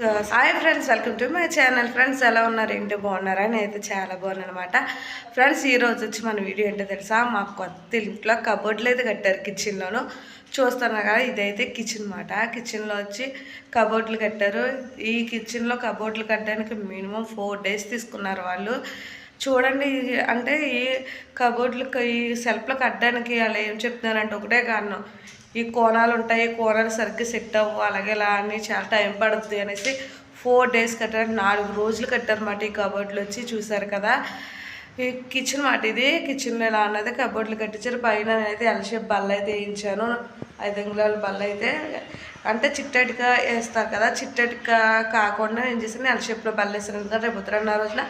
Hi friends, welcome to my channel. Friends ఎలా ఉన్నారు? ఏంటి బాగున్నారా? నేనైతే చాలా బాగున్నాను అనమాట. ఫ్రెండ్స్ ఈరోజు వచ్చి మన వీడియో ఏంటో తెలుసా, మా కొత్త ఇంట్లో కబోర్డ్లు అయితే కట్టారు కిచెన్లోను. చూస్తున్నా కదా, ఇదైతే కిచెన్ అనమాట. కిచెన్లో వచ్చి కబోర్డ్లు కట్టారు. ఈ కిచెన్లో కబోర్డ్లు కట్టడానికి మినిమం 4 days తీసుకున్నారు వాళ్ళు. చూడండి, అంటే ఈ కబోర్డ్లు ఈ సెల్ఫ్లో కట్టడానికి వాళ్ళు ఏం చెప్తున్నారంటే ఒకటే కారణం, ఈ కోణాలు ఉంటాయి, కోణాలు సరిగ్గా సెట్ అవ్వు, అలాగే ఇలా అని చాలా టైం పడుతుంది అనేసి 4 days కట్టారు. 4 రోజులు కట్టారన్నమాట ఈ కబోర్డ్లు వచ్చి. చూసారు కదా, ఈ కిచెన్ మాట. ఇది కిచెన్లో ఎలా అన్నది కబోర్డ్లు కట్టించారు. పైన అయితే ఎల్ షేప్ బల్ల అయితే వేయించాను. 5 అంగుళాల బల్ల అయితే, అంటే చిట్టటిగా వేస్తారు కదా, చిట్టటిగా కాకుండా ఏం చేసాను, ఎల్ షేప్లో బల్ల వేసాను. ఎందుకంటే రేపు ఉత్తరాన్న రోజున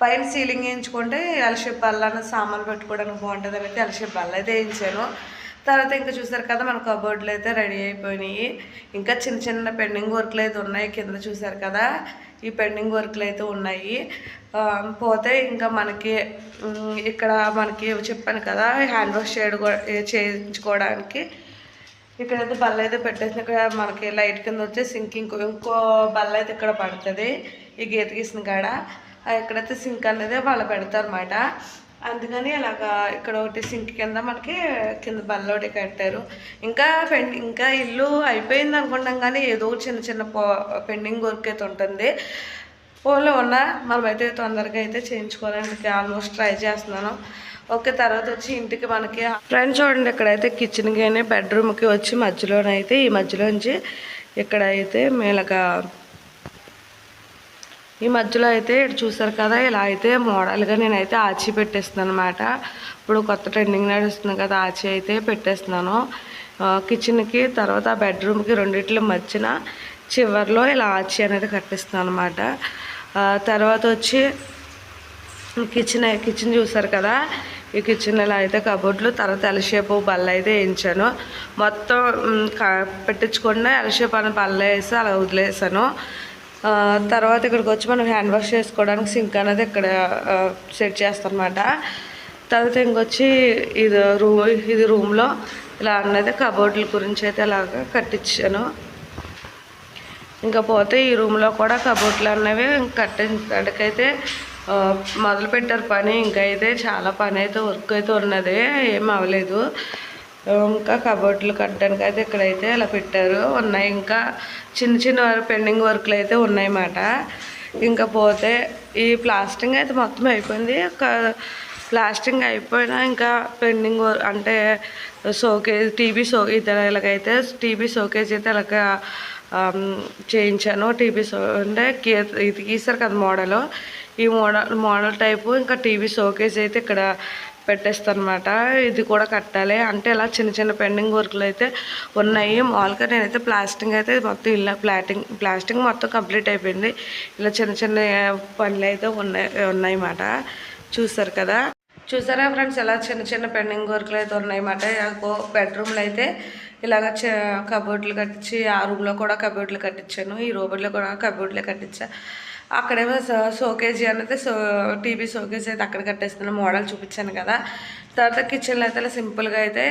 పైన సీలింగ్ వేయించుకుంటే ఎల్ షేప్ బల్ల అనేది సామాన్లు పెట్టుకోవడానికి బాగుంటుంది అనేది ఎల్ షేప్ బల్ల అయితే వేయించాను. తర్వాత ఇంకా చూసారు కదా, మన కబోర్డ్లు అయితే రెడీ అయిపోయినాయి. ఇంకా చిన్న చిన్న పెండింగ్ వర్క్లు అయితే ఉన్నాయి కింద. చూసారు కదా, ఈ పెండింగ్ వర్క్లు అయితే ఉన్నాయి. పోతే ఇంకా మనకి ఇక్కడ మనకి చెప్పాను కదా, హ్యాండ్ వాష్ చేయించుకోవడానికి ఇక్కడైతే బల్ల అయితే పెట్టేసి, ఇక్కడ మనకి లైట్ కింద వచ్చే సింక్ ఇంకో బల్ల అయితే ఇక్కడ పడుతుంది. ఈ గీత గీసిన కాడ ఇక్కడైతే సింక్ అనేది వాళ్ళు పెడతారు అన్నమాట. అందుకని అలాగా ఇక్కడ ఒకటి సింక్ కింద మనకి కింద బల్ల ఒకటి కట్టారు. ఇంకా ఇల్లు అయిపోయింది అనుకుంటాం, కానీ ఏదో చిన్న చిన్న పెండింగ్ వర్క్ అయితే ఉంటుంది. ఫోన్లో ఉన్న మనమైతే తొందరగా అయితే చేయించుకోవడానికి ఆల్మోస్ట్ ట్రై చేస్తున్నాను. ఓకే, తర్వాత వచ్చి ఇంటికి మనకి ఫ్రెండ్స్ చూడండి, ఇక్కడైతే కిచెన్ కానీ బెడ్రూమ్కి వచ్చి మధ్యలోనైతే ఈ మధ్యలోంచి ఇక్కడైతే మేలగా ఈ మధ్యలో అయితే చూసారు కదా, ఇలా అయితే మోడల్గా నేనైతే ఆచి పెట్టేస్తున్నాను అనమాట. ఇప్పుడు కొత్త ట్రెండింగ్ నడుస్తుంది కదా, ఆచి అయితే పెట్టేస్తున్నాను కిచెన్కి. తర్వాత బెడ్రూమ్కి రెండిట్లో మధ్యన చివర్లో ఇలా ఆచి అనేది కట్టిస్తున్నాను అనమాట. తర్వాత వచ్చి కిచెన్ చూసారు కదా, ఈ కిచెన్ ఇలా అయితే కబోర్డ్లు, తర్వాత ఎల్ షేప్ బల్ల అయితే వేయించాను. మొత్తం పెట్టించకుండా ఎల్ షేప్ అనే బల్ల వేసి అలా వదిలేసాను. తర్వాత ఇక్కడికి వచ్చి మనం హ్యాండ్ వాష్ చేసుకోవడానికి సింక్ అనేది ఇక్కడ సెట్ చేస్తాం అన్నమాట. తర్వాత ఇంకొచ్చి ఇది రూమ్లో ఇలా అన్నది కబోర్డుల గురించి అయితే అలాగా కట్టించాను. ఇంకా పోతే ఈ రూమ్లో కూడా కబోర్డులు అన్నవి కట్టించడానికైతే మొదలు పెట్టారు పని. ఇంకా అయితే చాలా పని అయితే వర్క్ అయితే ఉన్నది, ఏం అవ్వలేదు. ఇంకా కబోర్డులు కట్టడానికి అయితే ఇక్కడైతే ఇలా పెట్టారు ఉన్నాయి. ఇంకా చిన్న చిన్న పెండింగ్ వర్క్లు అయితే ఉన్నాయన్నమాట. ఇంకా పోతే ఈ ప్లాస్టింగ్ అయితే మొత్తం అయిపోయింది. ప్లాస్టింగ్ అయిపోయినా ఇంకా పెండింగ్ వర్క్ అంటే టీవీ ఇలాగైతే టీవీ షోకేజ్ అయితే ఇలాగ చేయించాను. అంటే ఇది గీసారు కదా మోడల్, ఈ మోడల్ టైపు ఇంకా టీవీ షోకేజ్ అయితే ఇక్కడ పెట్టేస్తాను అనమాట. ఇది కూడా కట్టాలి. అంటే ఇలా చిన్న చిన్న పెండింగ్ వర్క్లు అయితే ఉన్నాయి. మామూలుగా నేనైతే ప్లాస్టింగ్ అయితే మొత్తం ఇలా ప్లాస్టింగ్ మొత్తం కంప్లీట్ అయిపోయింది. ఇలా చిన్న చిన్న పనులు అయితే ఉన్నాయన్నమాట. చూసారు కదా, చూసారా ఫ్రెండ్స్, ఇలా చిన్న చిన్న పెండింగ్ వర్క్లు అయితే ఉన్నాయన్నమాట. బెడ్రూమ్లో అయితే ఇలాగ కబోర్డ్లు కట్టించి, ఆ రూమ్లో కూడా కబోర్డ్లు కట్టించాను, ఈ రూమ్లో కూడా కబోర్డ్లే కట్టించా. అక్కడేమో షోకేజ్ అనేది టీవీ షోకేజ్ అయితే అక్కడ కట్టేస్తున్నాను. మోడల్ చూపించాను కదా. తర్వాత కిచెన్లో అయితే ఇలా సింపుల్గా అయితే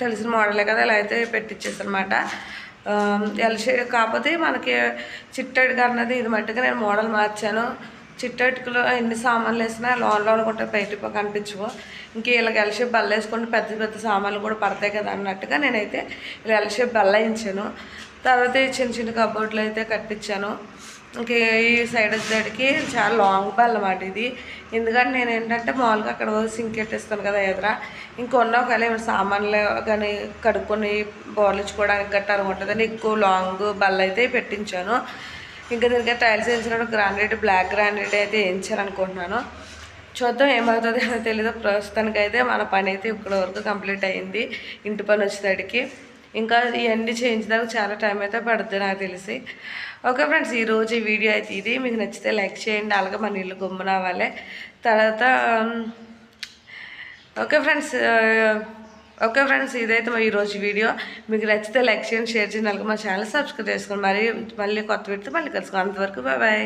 తెలిసిన మోడలే కదా, ఇలా అయితే పెట్టించేసాను అనమాట. కాకపోతే మనకి చిట్టడిగా అన్నది ఇది మట్టుగా నేను మోడల్ మార్చాను. చిట్టటికలో ఎన్ని సామాన్లు వేసినా లోన్లో అనుకుంటే బయట కనిపించవు. ఇంక ఇలా ఎల్ షేప్ బల్ల వేసుకుంటే పెద్ద పెద్ద సామాన్లు కూడా పడతాయి కదా అన్నట్టుగా నేనైతే ఇలా ఎల్ షేప్ బల్ల వేయించాను. తర్వాత ఈ చిన్న చిన్న కబోర్డ్లు అయితే కట్టించాను. ఇంక ఈ సైడ్ వచ్చేటికి చాలా లాంగ్ బల్ల అన్నమాట ఇది. ఎందుకంటే నేను ఏంటంటే మామూలుగా అక్కడ సింక్ పెట్టేస్తాను కదా ఎదురా, ఇంకొన్న ఒకవేళ సామాన్లు కానీ కడుక్కొని బోర్లించుకోవడానికి గట్ట అనుకుంటుందని ఎక్కువ లాంగ్ బల్ల అయితే పెట్టించాను. ఇంకా దీనికి టైల్స్ వేయించినప్పుడు గ్రానైట్, బ్లాక్ గ్రానైట్ అయితే వేయించాలనుకుంటున్నాను. చూద్దాం ఏమవుతుంది అని తెలీదు. ప్రస్తుతానికైతే మన పని అయితే ఇక్కడ వరకు కంప్లీట్ అయ్యింది. ఇంటి పని వచ్చేసరికి ఇంకా ఇవన్నీ చేయించడానికి చాలా టైం అయితే పడుతుంది నాకు తెలిసి. ఓకే ఫ్రెండ్స్, ఈరోజు ఈ వీడియో అయితే ఇది. మీకు నచ్చితే లైక్ చేయండి, అలాగే మన ఇల్లు గుమ్మన అవ్వాలి. తర్వాత ఓకే ఫ్రెండ్స్, ఇదైతే మా ఈరోజు వీడియో. మీకు నచ్చితే లైక్ చేయండి, షేర్ చేయండి, అలాగే మా ఛానల్ సబ్స్క్రైబ్ చేసుకోండి. మళ్ళీ కొత్త వీడియోతో మళ్ళీ కలుసుకోండి. అంతవరకు బాయ్.